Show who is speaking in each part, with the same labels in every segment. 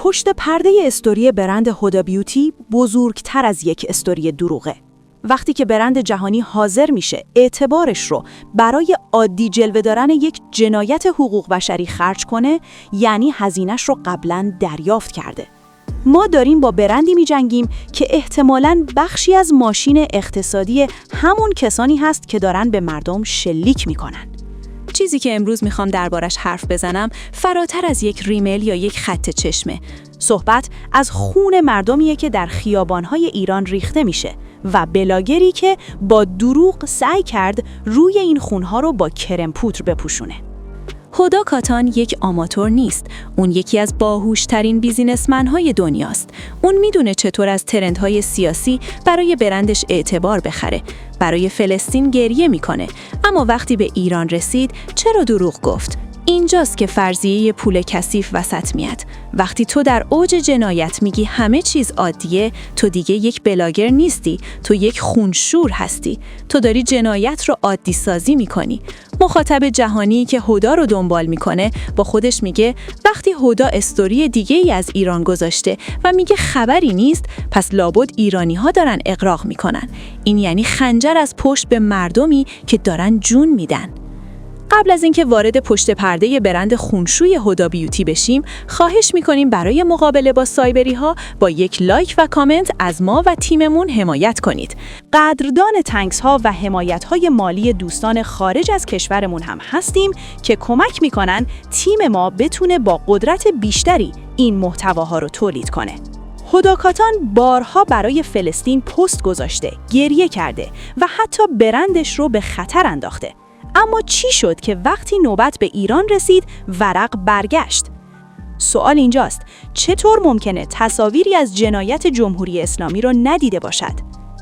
Speaker 1: پشت پرده استوری برند هودا بیوتی بزرگتر از یک استوری دروغه. وقتی که برند جهانی حاضر میشه اعتبارش رو برای عادی جلوه دادن یک جنایت حقوق بشری خرج کنه، یعنی هزینه‌اش رو قبلاً دریافت کرده. ما داریم با برندی می‌جنگیم که احتمالاً بخشی از ماشین اقتصادی همون کسانی هست که دارن به مردم شلیک میکنن.
Speaker 2: چیزی که امروز میخوام دربارش حرف بزنم فراتر از یک ریمیل یا یک خط چشمه.
Speaker 1: صحبت از خون مردمیه که در خیابان‌های ایران ریخته میشه و بلاگری که با دروغ سعی کرد روی این خونها رو با کرم پودر بپوشونه.
Speaker 2: هودا کاتان یک آماتور نیست. اون یکی از باهوشترین بیزینسمن‌های دنیاست. اون میدونه چطور از ترندهای سیاسی برای برندش اعتبار بخره. برای فلسطین گریه میکنه. اما وقتی به ایران رسید، چرا دروغ گفت؟ اینجاست که فرضیه پول کثیف وسط میاد. وقتی تو در اوج جنایت میگی همه چیز عادیه، تو دیگه یک بلاگر نیستی، تو یک خونشور هستی. تو داری جنایت رو عادی سازی میکنی. مخاطب جهانی که هودا رو دنبال میکنه با خودش میگه وقتی هودا استوری دیگه ای از ایران گذاشته و میگه خبری نیست، پس لابد ایرانی ها دارن اغراق میکنن. این یعنی خنجر از پشت به مردمی که دارن جون میدن. قبل از اینکه وارد پشت پرده برند خونشوی هودا بیوتی بشیم، خواهش میکنیم برای مقابله با سایبری ها با یک لایک و کامنت از ما و تیممون حمایت کنید.
Speaker 1: قدردان تانکس ها و حمایت های مالی دوستان خارج از کشورمون هم هستیم که کمک میکنن تیم ما بتونه با قدرت بیشتری این محتواها رو تولید کنه. هودا کاتان بارها برای فلسطین پست گذاشته، گریه کرده و حتی برندش رو به خطر انداخته. اما چی شد که وقتی نوبت به ایران رسید ورق برگشت؟ سوال اینجاست، چطور ممکنه تصاویری از جنایت جمهوری اسلامی رو ندیده باشد؟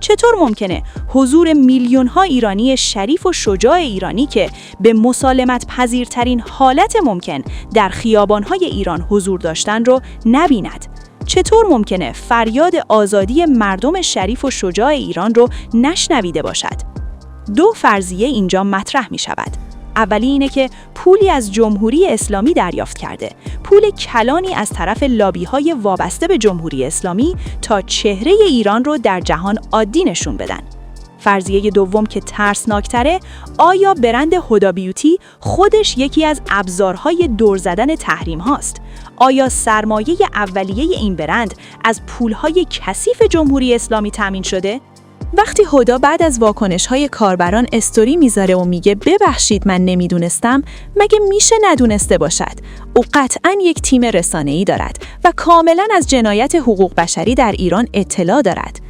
Speaker 1: چطور ممکنه حضور میلیون‌ها ایرانی شریف و شجاع ایرانی که به مسالمت پذیرترین حالت ممکن در خیابان‌های ایران حضور داشتن رو نبیند؟ چطور ممکنه فریاد آزادی مردم شریف و شجاع ایران رو نشنویده باشد؟ دو فرضیه اینجا مطرح می شود. اولی اینه که پولی از جمهوری اسلامی دریافت کرده. پول کلانی از طرف لابی‌های وابسته به جمهوری اسلامی تا چهره ایران رو در جهان عادی نشون بدن. فرضیه دوم که ترسناکتره، آیا برند هودا بیوتی خودش یکی از ابزارهای دور زدن تحریم هاست؟ آیا سرمایه اولیه این برند از پولهای کثیف جمهوری اسلامی تامین شده؟
Speaker 2: وقتی هودا بعد از واکنش‌های کاربران استوری میذاره و میگه ببخشید من نمیدونستم، مگه میشه ندونسته باشد؟ او قطعاً یک تیم رسانه‌ای دارد و کاملاً از جنایت حقوق بشری در ایران اطلاع دارد.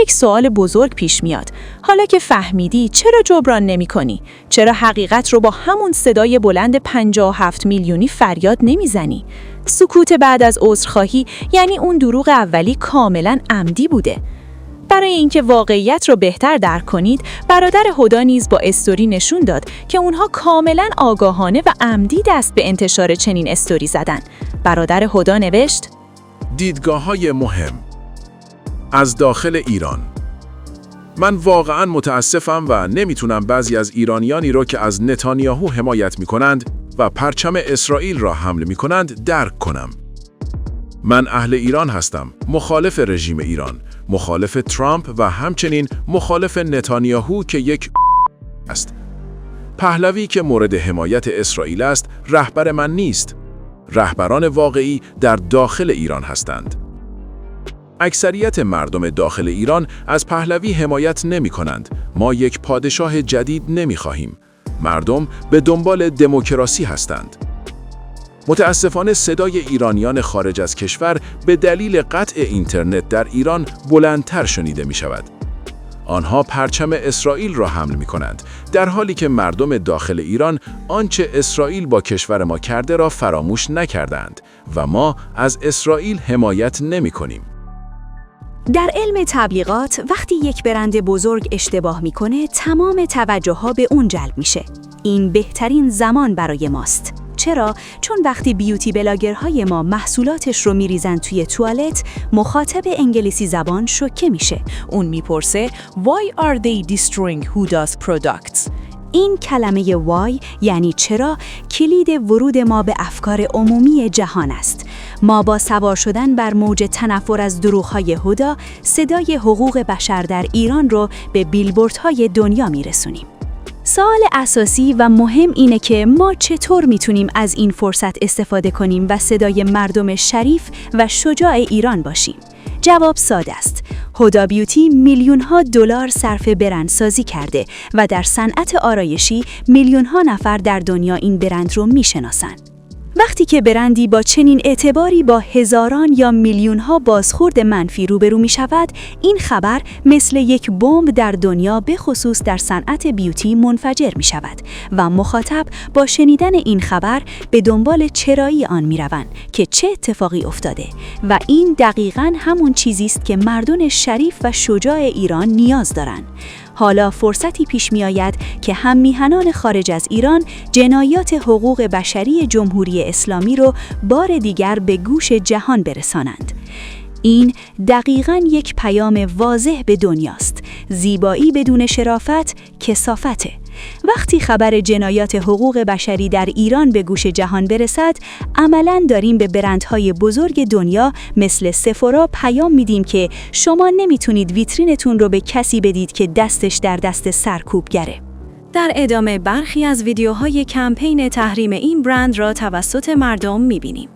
Speaker 2: یک سوال بزرگ پیش میاد. حالا که فهمیدی چرا جبران نمی‌کنی؟ چرا حقیقت رو با همون صدای بلند 57 میلیونی فریاد نمیزنی؟ سکوت بعد از عذرخواهی یعنی اون دروغ اولی کاملاً عمدی بوده. برای اینکه واقعیت رو بهتر درک کنید، برادر هودا نیز با استوری نشون داد که اونها کاملاً آگاهانه و عمدی دست به انتشار چنین استوری زدن. برادر هودا نوشت:
Speaker 3: دیدگاه‌های مهم از داخل ایران. من واقعاً متاسفم و نمیتونم بعضی از ایرانیانی رو که از نتانیاهو حمایت میکنند و پرچم اسرائیل را حمل میکنند درک کنم. من اهل ایران هستم، مخالف رژیم ایران، مخالف ترامپ و همچنین مخالف نتانیاهو که یک است. پهلوی که مورد حمایت اسرائیل است، رهبر من نیست. رهبران واقعی در داخل ایران هستند. اکثریت مردم داخل ایران از پهلوی حمایت نمی کنند. ما یک پادشاه جدید نمی خواهیم. مردم به دنبال دموکراسی هستند. متاسفانه صدای ایرانیان خارج از کشور به دلیل قطع اینترنت در ایران بلندتر شنیده می شود. آنها پرچم اسرائیل را حمل می کنند، در حالی که مردم داخل ایران آنچه اسرائیل با کشور ما کرده را فراموش نکردند و ما از اسرائیل حمایت نمی کنیم.
Speaker 1: در علم تبلیغات وقتی یک برند بزرگ اشتباه میکنه تمام توجه ها به اون جلب میشه. این بهترین زمان برای ماست. چرا؟ چون وقتی بیوتی بلاگرهای ما محصولاتش رو میریزن توی توالت، مخاطب انگلیسی زبان شوکه میشه. اون میپرسه Why are they destroying Huda's products؟ این کلمه why یعنی چرا کلید ورود ما به افکار عمومی جهان است.
Speaker 2: ما با سوار شدن بر موج تنفر از دروغ‌های هدی، صدای حقوق بشر در ایران رو به بیلبوردهای دنیا میرسونیم. سوال اساسی و مهم اینه که ما چطور میتونیم از این فرصت استفاده کنیم و صدای مردم شریف و شجاع ایران باشیم؟ جواب ساده است. هدی بیوتی میلیون‌ها دلار صرف برندسازی کرده و در صنعت آرایشی میلیون‌ها نفر در دنیا این برند رو میشناسن. وقتی که برندی با چنین اعتباری با هزاران یا میلیون‌ها بازخورد منفی روبرو می‌شود، این خبر مثل یک بمب در دنیا به خصوص در صنعت بیوتی منفجر می‌شود و مخاطب با شنیدن این خبر به دنبال چرایی آن می‌روند که چه اتفاقی افتاده و این دقیقاً همون چیزی است که مردم شریف و شجاع ایران نیاز دارند. حالا فرصتی پیش می آید که هم میهنان خارج از ایران جنایات حقوق بشری جمهوری اسلامی رو بار دیگر به گوش جهان برسانند. این دقیقاً یک پیام واضح به دنیاست. زیبایی بدون شرافت کثافته. وقتی خبر جنایات حقوق بشری در ایران به گوش جهان برسد، عملاً داریم به برندهای بزرگ دنیا مثل سفورا پیام میدیم که شما نمیتونید ویترینتون رو به کسی بدید که دستش در دست سرکوبگره. در ادامه برخی از ویدیوهای کمپین تحریم این برند را توسط مردم میبینیم.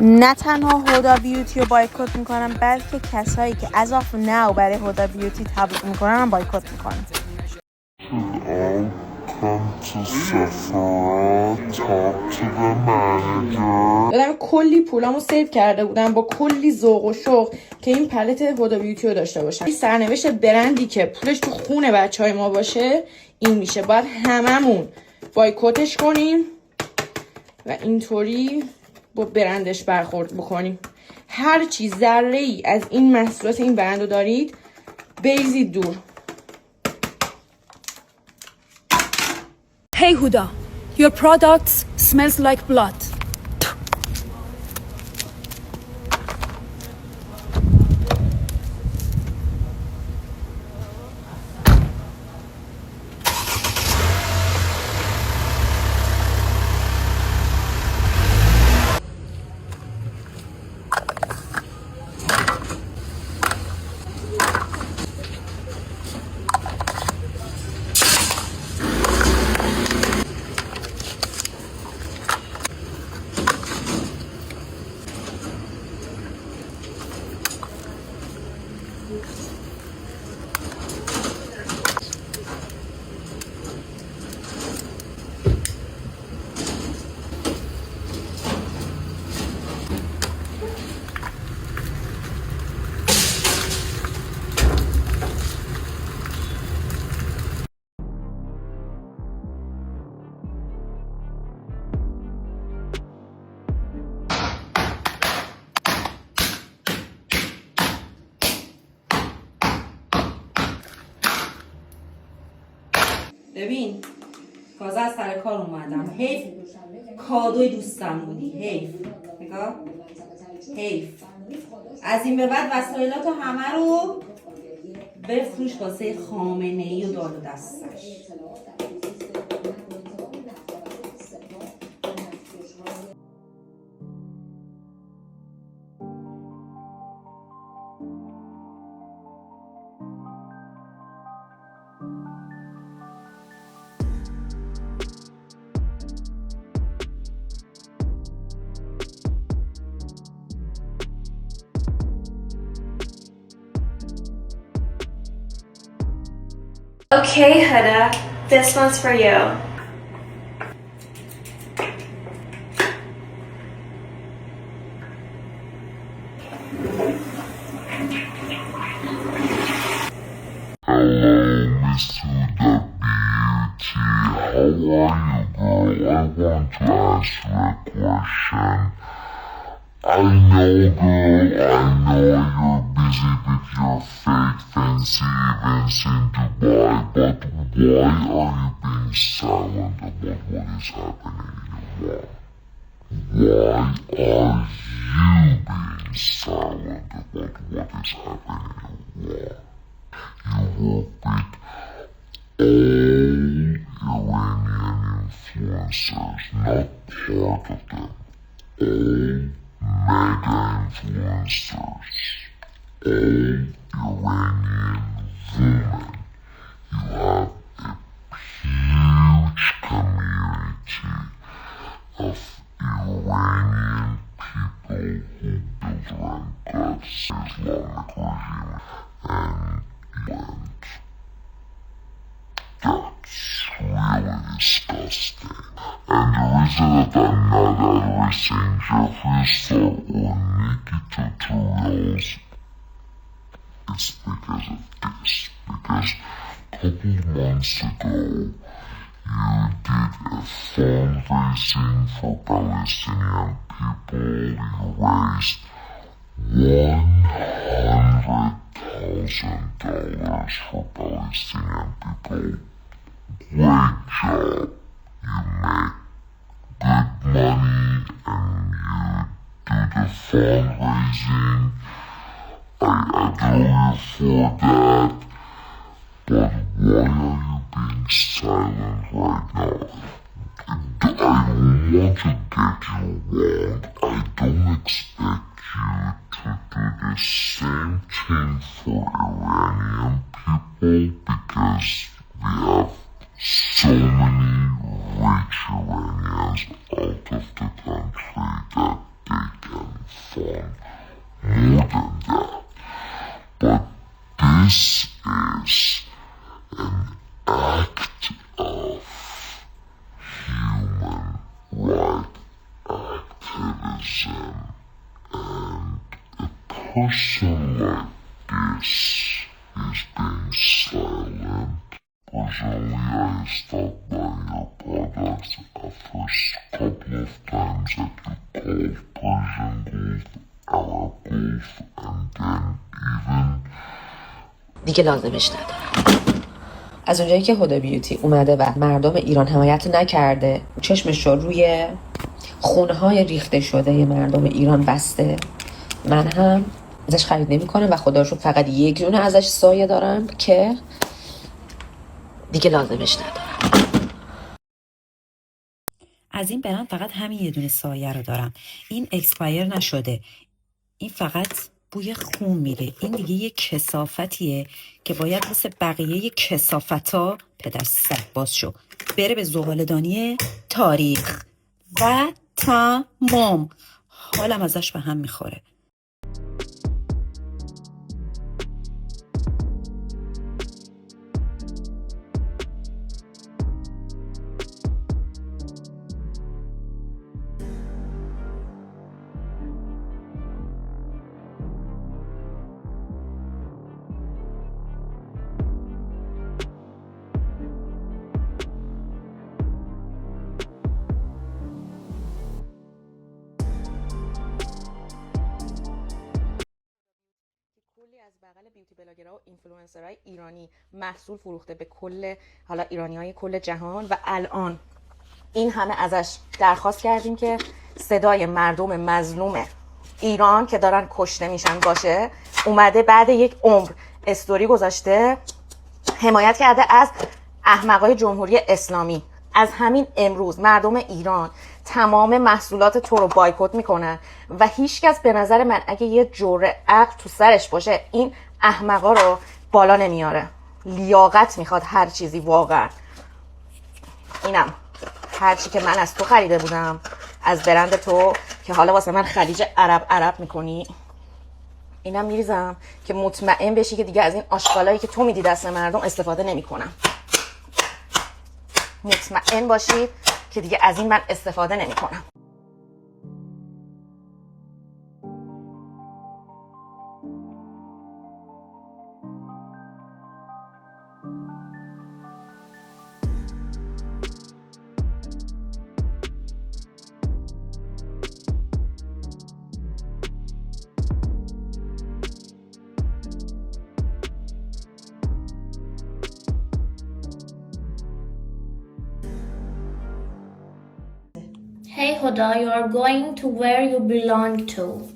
Speaker 4: نه تنها هدی بیوتی رو بایکوت میکنن، بلکه کسایی که از آف ناو برای هدی بیوتی تبلیغ میکنن هم بایکوت میکنن.
Speaker 5: دادم کلی پولامو سیو کرده بودم با کلی ذوق و شوق که این پلت هدی بیوتی رو داشته باشم. این سرنوشت برندی که پولش تو خون بچهای ما باشه این میشه. باید هممون بایکوتش کنیم و اینطوری با برندش برخورد بکنیم. هر چی ذره ای از این محصولات این برند رو دارید بریزید دور.
Speaker 6: Hey Huda, your product smells like blood.
Speaker 7: ببین تازه از سر کار اومدم. حیف کادوی دوستم بودی. حیف. نگاه. حیف. از این به بعد وسایلاتو همه رو بفروش واسه خامنه‌ای و داد و دستش.
Speaker 8: Okay, Huda, this one's for you.
Speaker 9: Hello, Miss Huda Beauty. How are you, girl? I want to ask you a question. I know, girl, I know you're busy with your fake fancy events in Dubai, but why are you being silent about what is happening in your world? Why are you being silent about what is happening in your world? You work with all Iranian influencers, not part of them. All mega influencers, all Iranian women. You have a huge community of Iranian people who build God's Islamic regime and that's really disgusting. And the reason that I'm not addressing Jeffree Star or Nikki tutorials is because of this. Because a couple months ago, you did a fundraising for Palestinian people. You raised $100,000 for Palestinian people. Great job. You make good money and you do the fundraising. I adore you for that. But why are you being silent right now? I don't want to get you wrong. I don't expect you to do the same thing for Iranian people because we have so many rich Iranians out of the country that they can fund more than that. But this is an act of human rights activism, and a person like this is being silent. Personally, I stopped buying your products the first couple of times that you called Persian Gulf, Arab Gulf, and then even
Speaker 10: دیگه لازمش ندارم. از اونجایی که هودا بیوتی اومده و مردم ایران حمایت نکرده، چشمش رو روی خونه‌های ریخته شده مردم ایران بسته، من هم ازش خرید نمی‌کنم و خدا رو شکر فقط یک دونه ازش سایه دارم که دیگه لازمش ندارم.
Speaker 11: از این برم فقط همین یه دونه سایه رو دارم. این اکسپایر نشده. این فقط بوی خون میده. این دیگه یه کثافتیه که باید مثل بقیه کثافتا پدر سگ باز شو بره به زغالدانی تاریخ و تمام. حالم ازش به هم میخوره.
Speaker 5: بغل بیوتی بلاگرها و اینفلوئنسرهای ایرانی محصول فروخته به کل حالا ایرانیای کل جهان و الان این همه ازش درخواست کردیم که صدای مردم مظلوم ایران که دارن کشته میشن باشه. اومده بعد یک عمر استوری گذاشته حمایت کرده از احمقای جمهوری اسلامی. از همین امروز مردم ایران تمام محصولات تو رو بایکوت میکنن و هیچکس به نظر من اگه یه جرعه عقل تو سرش باشه این احمقا رو بالا نمیاره. لیاقت میخواد هر چیزی واقعا. اینم هرچی که من از تو خریده بودم از برند تو که حالا واسه من خلیج عرب میکنی، اینم میریزم که مطمئن بشی که دیگه از این آشغالایی که تو میدی دست مردم استفاده نمیکنم. مطمئن باشید که دیگه از این من استفاده نمیکنم.
Speaker 8: Hey Huda, you are going to where you belong to.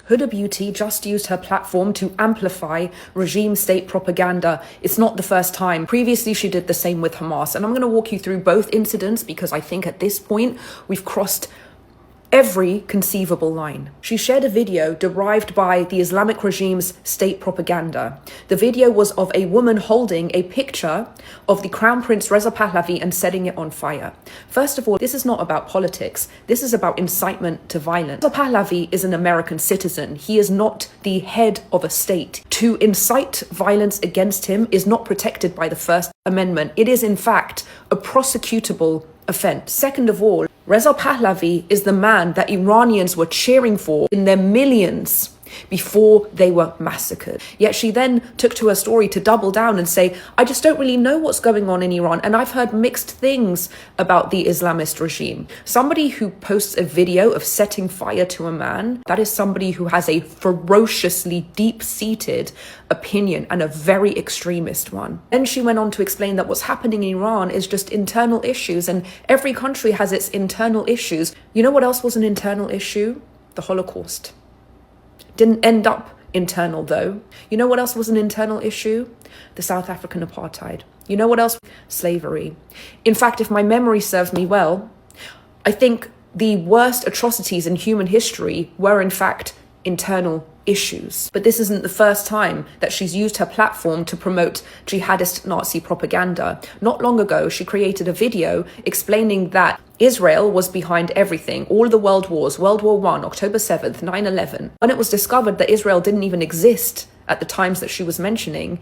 Speaker 6: Huda Beauty just used her platform to amplify regime state propaganda. It's not the first time. Previously, she did the same with Hamas. And I'm going to walk you through both incidents because I think at this point, we've crossed every conceivable line. She shared a video derived by the Islamic regime's state propaganda. The video was of a woman holding a picture of the Crown Prince Reza Pahlavi and setting it on fire. First of all, this is not about politics. This is about incitement to violence. Reza Pahlavi is an American citizen. He is not the head of a state. To incite violence against him is not protected by the First Amendment. It is, in fact, a prosecutable offense. Second of all, Reza Pahlavi is the man that Iranians were cheering for in their millions before they were massacred. Yet she then took to her story to double down and say, I just don't really know what's going on in Iran, and I've heard mixed things about the Islamist regime. Somebody who posts a video of setting fire to a man, that is somebody who has a ferociously deep-seated opinion and a very extremist one. Then she went on to explain that what's happening in Iran is just internal issues, and every country has its internal issues. You know what else was an internal issue? The Holocaust. Didn't end up internal though. You know what else was an internal issue? The South African apartheid. You know what else? Slavery. In fact, if my memory serves me well, I think the worst atrocities in human history were in fact internal issues. But this isn't the first time that she's used her platform to promote jihadist Nazi propaganda. Not long ago, she created a video explaining that Israel was behind everything, all the world wars, World War I, October 7th, 9/11. When it was discovered that Israel didn't even exist at the times that she was mentioning,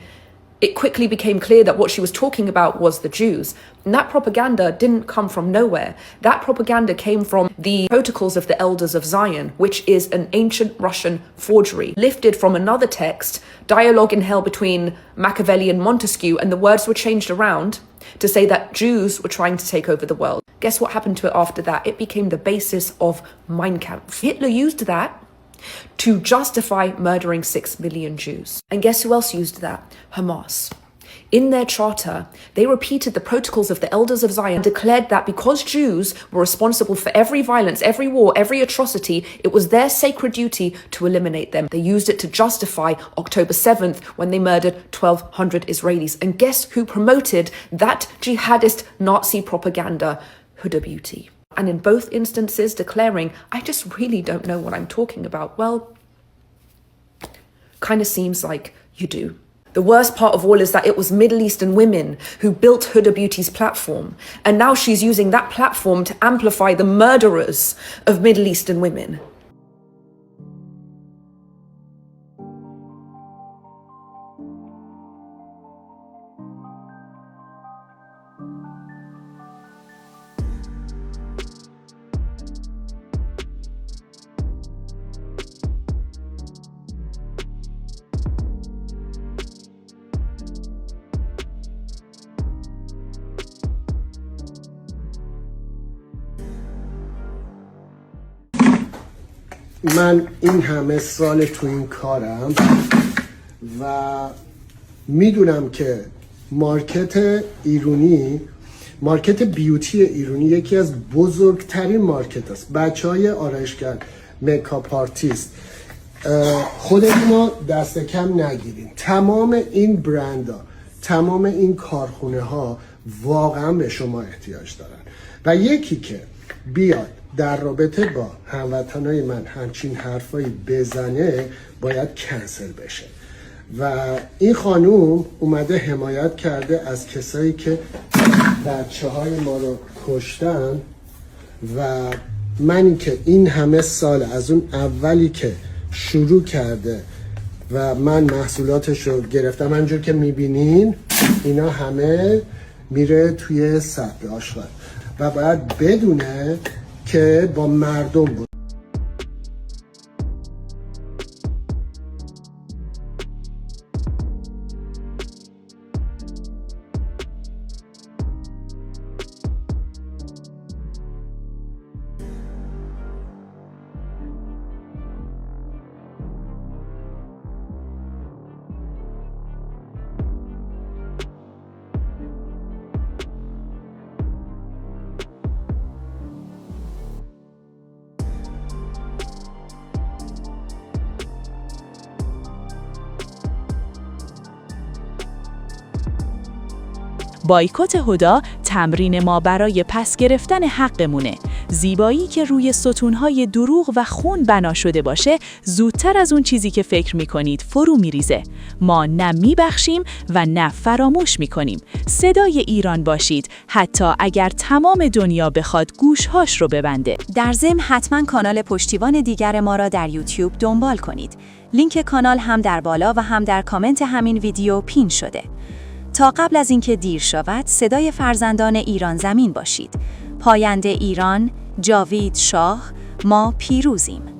Speaker 6: it quickly became clear that what she was talking about was the Jews. And that propaganda didn't come from nowhere. That propaganda came from the Protocols of the Elders of Zion, which is an ancient Russian forgery, lifted from another text, Dialogue in Hell between Machiavelli and Montesquieu, and the words were changed around to say that Jews were trying to take over the world. Guess what happened to it after that? It became the basis of Mein Kampf. Hitler used that to justify murdering 6 million Jews. And guess who else used that? Hamas. In their charter, they repeated the Protocols of the Elders of Zion, declared that because Jews were responsible for every violence, every war, every atrocity, it was their sacred duty to eliminate them. They used it to justify October 7th when they murdered 1,200 Israelis. And guess who promoted that jihadist Nazi propaganda? Huda Beauty. And in both instances declaring, I just really don't know what I'm talking about. Well, kind of seems like you do. The worst part of all is that it was Middle Eastern women who built Huda Beauty's platform. And now she's using that platform to amplify the murderers of Middle Eastern women.
Speaker 12: من این همه سال تو این کارم و میدونم که مارکت ایرانی، مارکت بیوتی ایرانی یکی از بزرگترین مارکت است. بچه های آرایشگر، میکاپ آرتیست، خودتون دست کم نگیرین. تمام این برندها، تمام این کارخونه ها واقعا به شما احتیاج دارن و یکی که بیاد در رابطه با هموطنای من همچین حرفایی بزنه باید کنسل بشه. و این خانوم اومده حمایت کرده از کسایی که بچه های ما رو کشتن و منی که این همه سال از اون اولی که شروع کرده و من محصولاتش رو گرفتم، همونجور که میبینین اینا همه میره توی سطح آشغال و باید بدونه که با مردم بود.
Speaker 1: بایکوت هدا تمرین ما برای پس گرفتن حقمونه. زیبایی که روی ستونهای دروغ و خون بنا شده باشه زودتر از اون چیزی که فکر میکنید فرو میریزه. ما نه میبخشیم و نه فراموش میکنیم. صدای ایران باشید حتی اگر تمام دنیا بخواد گوشهاش رو ببنده.
Speaker 2: در ضمن حتما کانال پشتیبان دیگر ما را در یوتیوب دنبال کنید. لینک کانال هم در بالا و هم در کامنت همین ویدیو پین شده. تا قبل از اینکه دیر شود صدای فرزندان ایران زمین باشید. پاینده ایران، جاوید شاه، ما پیروزیم.